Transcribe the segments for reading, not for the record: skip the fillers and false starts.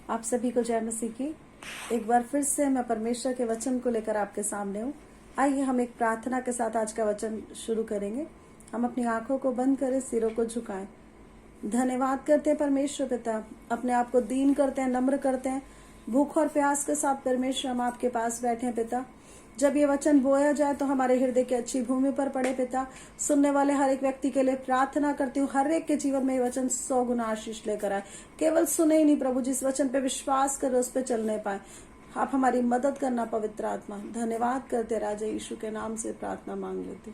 आप सभी को जय मसीह की। एक बार फिर से मैं परमेश्वर के वचन को लेकर आपके सामने हूँ। आइए हम एक प्रार्थना के साथ आज का वचन शुरू करेंगे। हम अपनी आंखों को बंद करें, सिरों को झुकाएं। धन्यवाद करते हैं परमेश्वर पिता, अपने आप को दीन करते हैं, नम्र करते हैं, भूख और प्यास के साथ परमेश्वर हम आपके पास बैठे हैं पिता। जब ये वचन बोया जाए तो हमारे हृदय की अच्छी भूमि पर पड़े पिता। सुनने वाले हर एक व्यक्ति के लिए प्रार्थना करती हूँ, हर एक के जीवन में ये वचन 100 गुना आशीष लेकर आए। केवल सुने ही नहीं प्रभु, जिस वचन पे विश्वास कर उस पे चलने पाए। आप हमारी मदद करना पवित्र आत्मा। धन्यवाद करते राजा यीशु के नाम से प्रार्थना मांग लेते,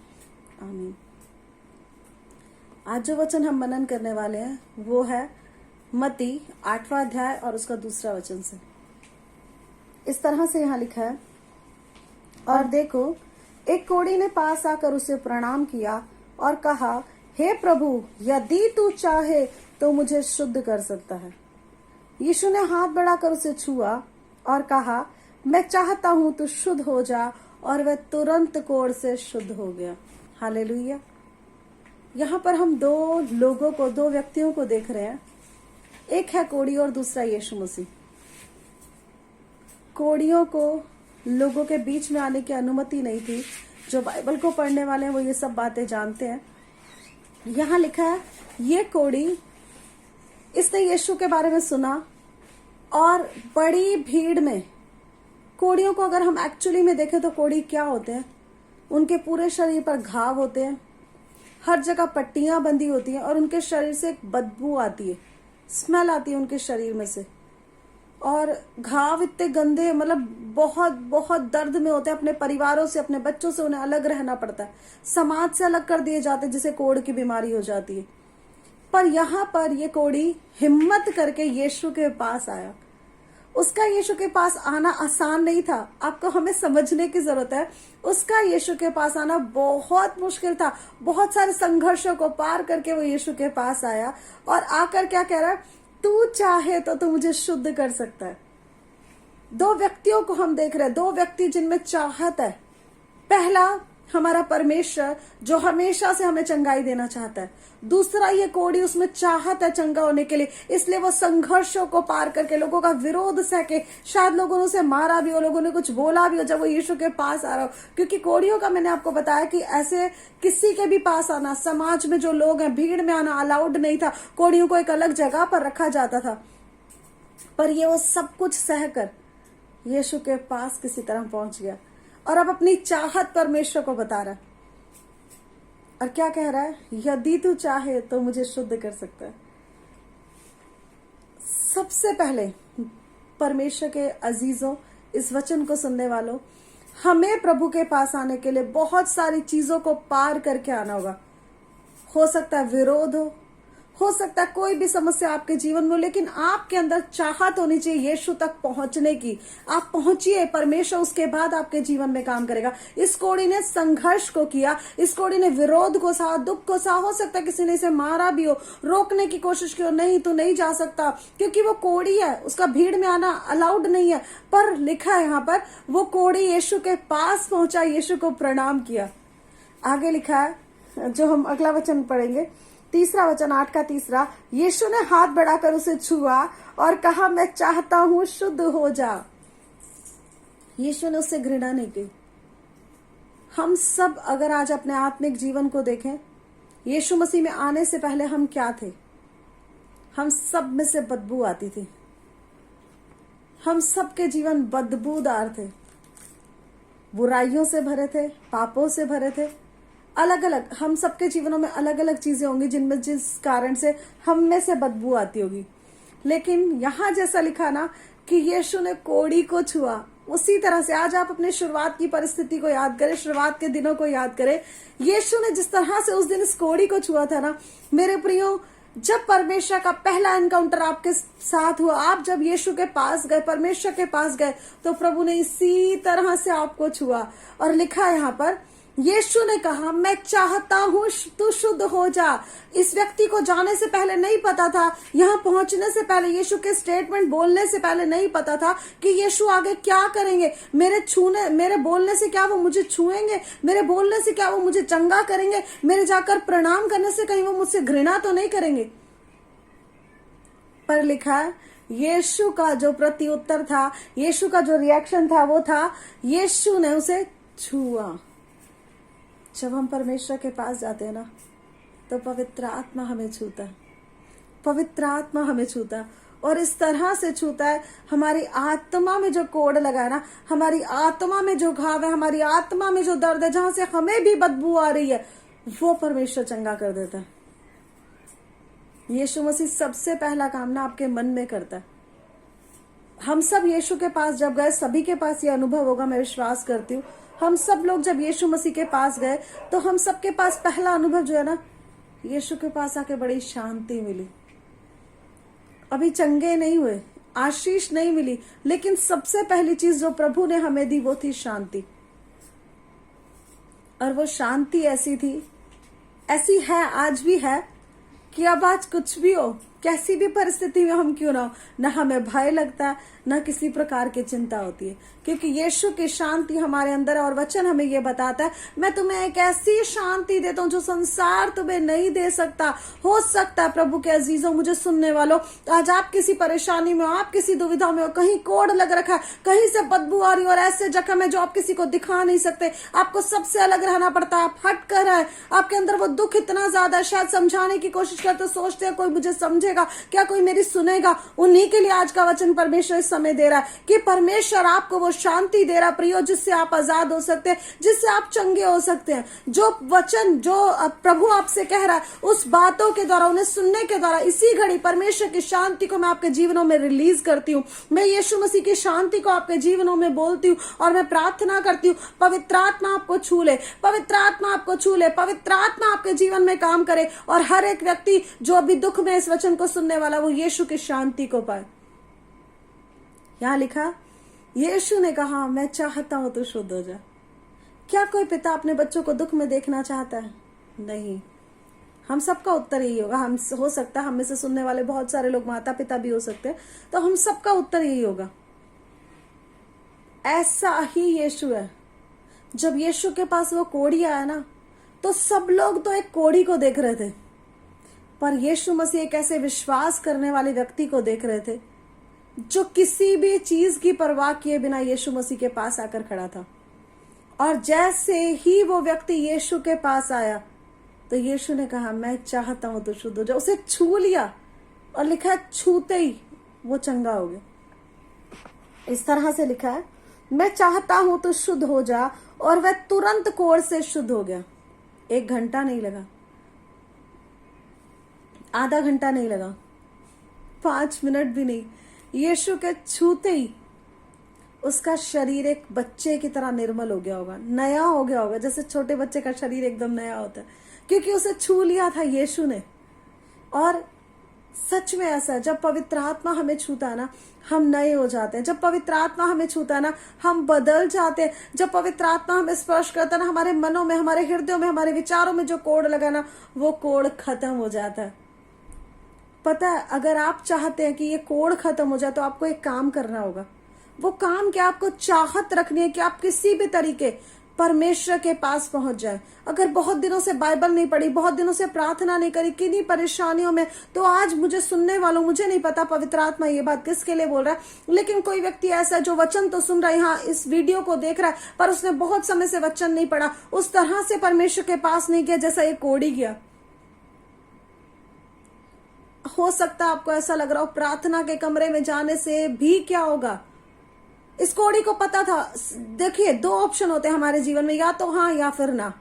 आमीन। आज जो वचन हम मनन करने वाले हैं वो है मत्ती 8वां अध्याय और उसका 2 वचन से। इस तरह से यहाँ लिखा है, और देखो, एक कोढ़ी ने पास आकर उसे प्रणाम किया और कहा, हे प्रभु, यदि तू चाहे तो मुझे शुद्ध कर सकता है। यीशु ने हाथ बढ़ाकर उसे छुआ और कहा, मैं चाहता हूं तू शुद्ध हो जा, और वह तुरंत कोढ़ से शुद्ध हो गया। हालेलुया। यहाँ पर हम दो व्यक्तियों को देख रहे हैं। एक है कोढ़ी और दूसरा यीशु मसीह। कोढ़ियों को लोगों के बीच में आने की अनुमति नहीं थी। जो बाइबल को पढ़ने वाले हैं वो ये सब बातें जानते हैं। यहाँ लिखा है, ये कोढ़ी, इसने यीशु के बारे में सुना और बड़ी भीड़ में, कोढ़ियों को अगर हम एक्चुअली में देखें तो कोढ़ी क्या होते हैं, उनके पूरे शरीर पर घाव होते हैं, हर जगह पट्टियां बंधी होती हैं और उनके शरीर से एक बदबू आती है, स्मेल आती है उनके शरीर में से। और घाव इतने गंदे, मतलब बहुत बहुत दर्द में होते हैं। अपने परिवारों से, अपने बच्चों से उन्हें अलग रहना पड़ता है, समाज से अलग कर दिए जाते हैं, जिसे कोढ़ की बीमारी हो जाती है। पर यहाँ पर ये कोढ़ी हिम्मत करके यीशु के पास आया। उसका यीशु के पास आना आसान नहीं था, आपको हमें समझने की जरूरत है। उसका यीशु के पास आना बहुत मुश्किल था। बहुत सारे संघर्षों को पार करके वो यीशु के पास आया और आकर क्या कह रहा है, तू चाहे तो तू मुझे शुद्ध कर सकता है। दो व्यक्तियों को हम देख रहे हैं, दो व्यक्ति जिनमें चाहत है। पहला हमारा परमेश्वर जो हमेशा से हमें चंगाई देना चाहता है। दूसरा ये कोढ़ी, उसमें चाहत है चंगा होने के लिए, इसलिए वो संघर्षों को पार करके, लोगों का विरोध सह के, शायद लोगों ने उसे मारा भी हो, लोगों ने कुछ बोला भी हो जब वो यीशु के पास आ रहा हो। क्योंकि कोढ़ियों का मैंने आपको बताया कि ऐसे किसी के भी पास आना, समाज में जो लोग हैं, भीड़ में आना अलाउड नहीं था। कोढ़ियों को एक अलग जगह पर रखा जाता था। पर ये वो सब कुछ सहकर यीशु के पास किसी तरह पहुंच गया और अब अपनी चाहत परमेश्वर को बता रहा है। और क्या कह रहा है, यदि तू चाहे तो मुझे शुद्ध कर सकता है। सबसे पहले परमेश्वर के अजीजों, इस वचन को सुनने वालों, हमें प्रभु के पास आने के लिए बहुत सारी चीजों को पार करके आना होगा। हो सकता है विरोध हो सकता है कोई भी समस्या आपके जीवन में, लेकिन आपके अंदर चाहत होनी चाहिए यीशु तक पहुंचने की। आप पहुंचिए, परमेश्वर उसके बाद आपके जीवन में काम करेगा। इस कोढ़ी ने संघर्ष को किया, इस कोढ़ी ने विरोध को सहा, दुख को सहा। हो सकता है किसी ने इसे मारा भी हो, रोकने की कोशिश की हो, नहीं तू नहीं जा सकता, क्योंकि वो कोढ़ी है, उसका भीड़ में आना अलाउड नहीं है। पर लिखा है यहाँ पर, वो कोढ़ी यीशु के पास पहुंचा, यीशु को प्रणाम किया। आगे लिखा है, जो हम अगला वचन पढ़ेंगे, 3 वचन 8 का 3, यीशु ने हाथ बढ़ाकर उसे छुआ और कहा, मैं चाहता हूं शुद्ध हो जा। यीशु ने उससे घृणा नहीं की। हम सब अगर आज अपने आत्मिक जीवन को देखें, यीशु मसीह में आने से पहले हम क्या थे? हम सब में से बदबू आती थी। हम सबके जीवन बदबूदार थे, बुराइयों से भरे थे, पापों से भरे थे। अलग अलग हम सबके जीवनों में अलग अलग चीजें होंगी जिनमें, जिस कारण से हम में से बदबू आती होगी। लेकिन यहाँ जैसा लिखा ना कि यीशु ने कोढ़ी को छुआ, उसी तरह से आज आप अपने शुरुआत की परिस्थिति को याद करें, शुरुआत के दिनों को याद करें। यीशु ने जिस तरह से उस दिन इस कोढ़ी को छुआ था ना, मेरे प्रियो, जब परमेश्वर का पहला एनकाउंटर आपके साथ हुआ, आप जब यीशु के पास गए, परमेश्वर के पास गए, तो प्रभु ने इसी तरह से आपको छुआ। और लिखा है यहाँ पर, यीशु ने कहा, मैं चाहता हूं तू शुद्ध हो जा। इस व्यक्ति को जाने से पहले नहीं पता था, यहाँ पहुंचने से पहले, यीशु के स्टेटमेंट बोलने से पहले नहीं पता था कि यीशु आगे क्या करेंगे। मेरे बोलने से क्या वो मुझे छुएंगे? मेरे बोलने से क्या वो मुझे चंगा करेंगे? मेरे जाकर प्रणाम करने से कहीं वो मुझसे घृणा तो नहीं करेंगे? पर लिखा है यीशु का जो प्रत्युत्तर था, यीशु का जो रिएक्शन था, वो था यीशु ने उसे छुआ। जब हम परमेश्वर के पास जाते हैं ना, तो पवित्र आत्मा हमें छूता है, पवित्र आत्मा हमें छूता है, और इस तरह से छूता है, हमारी आत्मा में जो कोड़ लगा है ना, हमारी आत्मा में जो घाव है, हमारी आत्मा में जो दर्द है, जहां से हमें भी बदबू आ रही है, वो परमेश्वर चंगा कर देता है। यीशु मसीह सबसे पहला काम ना आपके मन में करता है। हम सब यीशु के पास जब गए, सभी के पास ये अनुभव होगा, मैं विश्वास करती हूँ। हम सब लोग जब यीशु मसीह के पास गए, तो हम सबके पास पहला अनुभव जो है ना, यीशु के पास आके बड़ी शांति मिली। अभी चंगे नहीं हुए, आशीष नहीं मिली, लेकिन सबसे पहली चीज जो प्रभु ने हमें दी वो थी शांति। और वो शांति ऐसी थी, ऐसी है, आज भी है, कि अब आज कुछ भी हो, कैसी भी परिस्थिति में हम क्यों ना हो, न हमें भय लगता है, न किसी प्रकार की चिंता होती है, क्योंकि यीशु की शांति हमारे अंदर है। और वचन हमें ये बताता है, मैं तुम्हें एक ऐसी शांति देता हूं जो संसार तुम्हें नहीं दे सकता। हो सकता है प्रभु के अजीजों, मुझे सुनने वालों, आज आप किसी परेशानी में हो, आप किसी दुविधा में हो, कहीं कोड़ लग रखा है, कहीं से बदबू आ रही है, और ऐसे जख्म है जो आप किसी को दिखा नहीं सकते, आपको सबसे अलग रहना पड़ता है, आप हट कर है, आपके अंदर वो दुख इतना ज्यादा है, शायद समझाने की कोशिश करते, सोचते हैं कोई मुझे समझेगा क्या, कोई मेरी सुनेगा। उन्हीं के लिए आज का वचन परमेश्वर इस समय दे रहा है कि परमेश्वर आपको वो शांति दे रहा प्रियो, जिससे आप आजाद हो सकते हैं, जिससे आप चंगे हो सकते हैं। जो वचन जो प्रभु आपसे कह रहा है, उस बातों के द्वारा, उन्हें सुनने के द्वारा, इसी घड़ी परमेश्वर की शांति को मैं आपके जीवनों में रिलीज करती हूँ। मैं यीशु मसीह की शांति को आपके जीवनों में बोलती हूँ, और मैं प्रार्थना करती हूँ, पवित्र आत्मा आपको छू ले, पवित्र आत्मा आपको छू ले, पवित्र आत्मा आपके जीवन में काम करे, और हर एक व्यक्ति जो अभी दुख में इस वचन को सुनने वाला, वो यीशु की शांति को पाए। यहां लिखा, यीशु ने कहा, मैं चाहता हूं तू शुद्ध हो जा। क्या कोई पिता अपने बच्चों को दुख में देखना चाहता है? नहीं। हम सबका उत्तर यही होगा। हम हो सकता है हम में से सुनने वाले बहुत सारे लोग माता पिता भी हो सकते हैं, तो हम सबका उत्तर यही होगा। ऐसा ही यीशु है। जब यीशु के पास वो कोढ़ी आया ना, तो सब लोग तो एक कोढ़ी को देख रहे थे, पर यीशु मसीह एक ऐसे विश्वास करने वाले व्यक्ति को देख रहे थे जो किसी भी चीज की परवाह किए बिना यीशु मसीह के पास आकर खड़ा था। और जैसे ही वो व्यक्ति यीशु के पास आया, तो यीशु ने कहा, मैं चाहता हूं तो शुद्ध हो जा। उसे छू लिया, और लिखा है छूते ही वो चंगा हो गया। इस तरह से लिखा है, मैं चाहता हूं तो शुद्ध हो जा, और वह तुरंत कोढ़ से शुद्ध हो गया। 1 घंटा नहीं लगा, आधा घंटा नहीं लगा, 5 मिनट भी नहीं। यीशु के छूते ही उसका शरीर एक बच्चे की तरह निर्मल हो गया होगा, नया हो गया होगा, जैसे छोटे बच्चे का शरीर एकदम नया होता है, क्योंकि उसे छू लिया था यीशु ने। और सच में ऐसा है, जब पवित्र आत्मा हमें छूता है ना, हम नए हो जाते हैं। जब पवित्र आत्मा हमें छूता है ना, हम बदल जाते हैं। जब पवित्र आत्मा हमें स्पर्श करता है ना, हमारे मनों में, हमारे हृदयों में, हमारे विचारों में जो कोढ़ लगा ना, वो कोढ़ खत्म हो जाता है। पता है, अगर आप चाहते हैं कि ये कोढ़ खत्म हो जाए, तो आपको एक काम करना होगा। वो काम क्या, आपको चाहत रखनी है कि आप किसी भी तरीके परमेश्वर के पास पहुंच जाए। अगर बहुत दिनों से बाइबल नहीं पढ़ी, बहुत दिनों से प्रार्थना नहीं करी, किन्हीं परेशानियों में, तो आज मुझे सुनने वालों, मुझे नहीं पता पवित्र आत्मा ये बात किसके लिए बोल रहा है, लेकिन कोई व्यक्ति ऐसा है जो वचन तो सुन रहा है, यहाँ इस वीडियो को देख रहा है, पर उसने बहुत समय से वचन नहीं पढ़ा, उस तरह से परमेश्वर के पास नहीं किया जैसा ये कोढ़ी किया। हो सकता है आपको ऐसा लग रहा हो, प्रार्थना के कमरे में जाने से भी क्या होगा। इस कोढ़ी को पता था। देखिए, 2 ऑप्शन होते हैं हमारे जीवन में, या तो हाँ या फिर ना।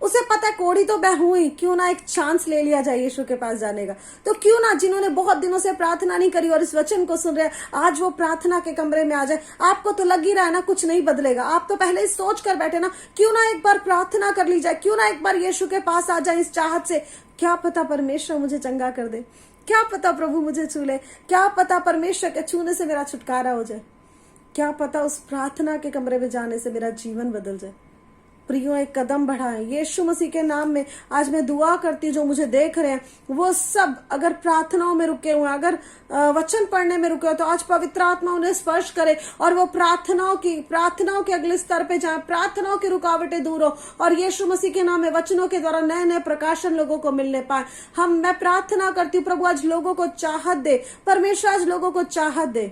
उसे पता है कोढ़ी तो मैं हुई, क्यों ना एक चांस ले लिया जाए यीशु के पास जाने का। तो क्यों ना, जिन्होंने बहुत दिनों से प्रार्थना नहीं करी और इस वचन को सुन रहे हैं, आज वो प्रार्थना के कमरे में आ जाए। आपको तो लग ही रहा है ना कुछ नहीं बदलेगा, आप तो पहले ही सोच कर बैठे ना, क्यों ना एक बार प्रार्थना कर ली जाए, क्यों ना एक बार यीशु के पास आ जाए इस चाहत से। क्या पता परमेश्वर मुझे चंगा कर दे, क्या पता प्रभु मुझे छू ले, क्या पता परमेश्वर के छूने से मेरा छुटकारा हो जाए, क्या पता उस प्रार्थना के कमरे में जाने से मेरा जीवन बदल जाए। प्रियो एक कदम बढ़ाएं। यीशु मसीह के नाम में आज मैं दुआ करती हूँ, जो मुझे देख रहे हैं वो सब अगर प्रार्थनाओं में रुके हुए हैं, अगर वचन पढ़ने में रुके हो, तो आज पवित्र आत्मा उन्हें स्पर्श करे और वो प्रार्थनाओं के अगले स्तर पे जाए, प्रार्थनाओं की रुकावटें दूर हो और यीशु मसीह के नाम में वचनों के द्वारा नए नए प्रकाशन लोगों को मिलने पाए। मैं प्रार्थना करती हूँ प्रभु आज लोगों को चाहत दे, परमेश्वर आज लोगों को चाहत दे।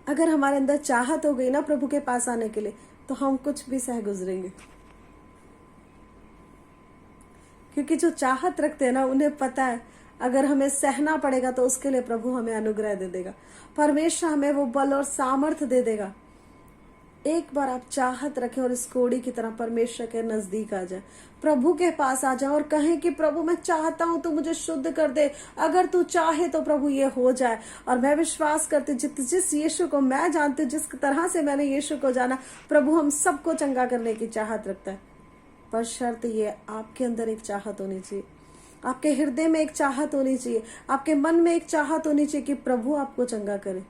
अगर हमारे अंदर चाहत हो गई ना प्रभु के पास आने के लिए, तो हम कुछ भी सह गुजरेंगे, क्योंकि जो चाहत रखते हैं ना उन्हें पता है अगर हमें सहना पड़ेगा तो उसके लिए प्रभु हमें अनुग्रह दे देगा, परमेश्वर हमें वो बल और सामर्थ्य दे देगा। एक बार आप चाहत रखें और इस कोड़ी की तरह परमेश्वर के नजदीक आ जाए, प्रभु के पास आ जाए और कहें कि प्रभु मैं चाहता हूं तू मुझे शुद्ध कर दे, अगर तू चाहे तो प्रभु ये हो जाए। और मैं विश्वास करती जिस यीशु को मैं जानती हूँ, जिस तरह से मैंने यीशु को जाना, प्रभु हम सबको चंगा करने की चाहत रखता है। पर शर्त ये, आपके अंदर एक चाहत होनी चाहिए, आपके हृदय में एक चाहत होनी चाहिए, आपके मन में एक चाहत होनी चाहिए कि प्रभु आपको चंगा करे।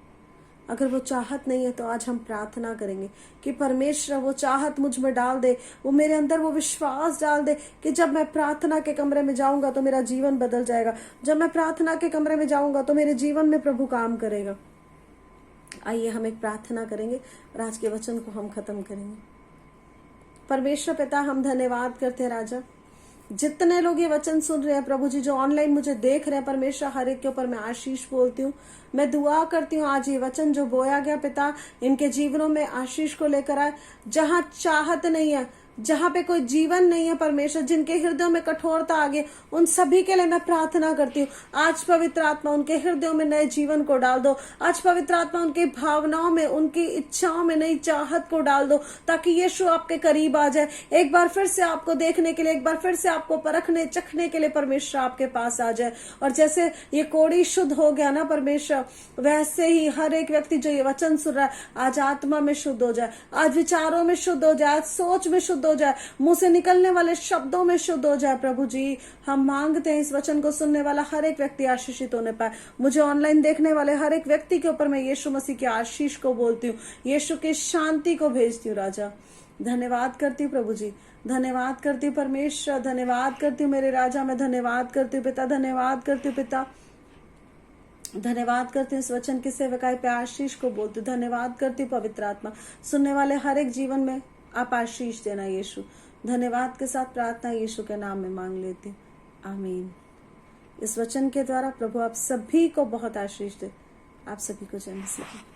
अगर वो चाहत नहीं है तो आज हम प्रार्थना करेंगे कि परमेश्वर वो चाहत मुझ में डाल दे, वो मेरे अंदर वो विश्वास डाल दे कि जब मैं प्रार्थना के कमरे में जाऊंगा तो मेरा जीवन बदल जाएगा, जब मैं प्रार्थना के कमरे में जाऊंगा तो मेरे जीवन में प्रभु काम करेगा। आइए हम एक प्रार्थना करेंगे और आज के वचन को हम खत्म करेंगे। परमेश्वर पिता, हम धन्यवाद करते हैं राजा, जितने लोग ये वचन सुन रहे हैं प्रभु जी, जो ऑनलाइन मुझे देख रहे हैं, परमेश्वर हर एक के ऊपर मैं आशीष बोलती हूँ। मैं दुआ करती हूँ आज ये वचन जो बोया गया पिता, इनके जीवनों में आशीष को लेकर आए। जहां चाहत नहीं है, जहां पे कोई जीवन नहीं है परमेश्वर, जिनके हृदयों में कठोरता आ गई, उन सभी के लिए मैं प्रार्थना करती हूँ आज पवित्र आत्मा उनके हृदयों में नए जीवन को डाल दो। आज पवित्र आत्मा उनकी भावनाओं में, उनकी इच्छाओं में नई चाहत को डाल दो, ताकि यीशु आपके करीब आ जाए, एक बार फिर से आपको देखने के लिए, एक बार फिर से आपको परखने चखने के लिए परमेश्वर आपके पास आ जाए। और जैसे ये कोड़ी शुद्ध हो गया ना परमेश्वर, वैसे ही हर एक व्यक्ति जो ये वचन सुन रहा है आज आत्मा में शुद्ध हो जाए, आज विचारों में शुद्ध हो जाए, आज सोच में शुद्ध हो जाए, मुंह से निकलने वाले शब्दों में शुद्ध हो जाए। प्रभु जी हम मांगते हैं इस वचन को सुनने वाला हर एक व्यक्ति आशीषित होने पाए। मुझे ऑनलाइन देखने वाले हर एक व्यक्ति के ऊपर मैं यीशु मसीह के आशीष को बोलती हूँ, यीशु की शांति को भेजती हूँ। राजा धन्यवाद करती हूँ प्रभु जी, धन्यवाद करती हूँ परमेश्वर, धन्यवाद करती हूँ मेरे राजा, मैं धन्यवाद करती हूँ पिता, धन्यवाद करती हूँ पिता, धन्यवाद करती हूँ इस वचन की सेवकाई पे आशीष को बोलती हूँ। धन्यवाद करती हूँ पवित्र आत्मा, सुनने वाले हर एक जीवन में आप आशीष देना यीशु। धन्यवाद के साथ प्रार्थना यीशु के नाम में मांग लेती हूँ, आमीन। इस वचन के द्वारा प्रभु आप सभी को बहुत आशीष दे। आप सभी को जय मसीह।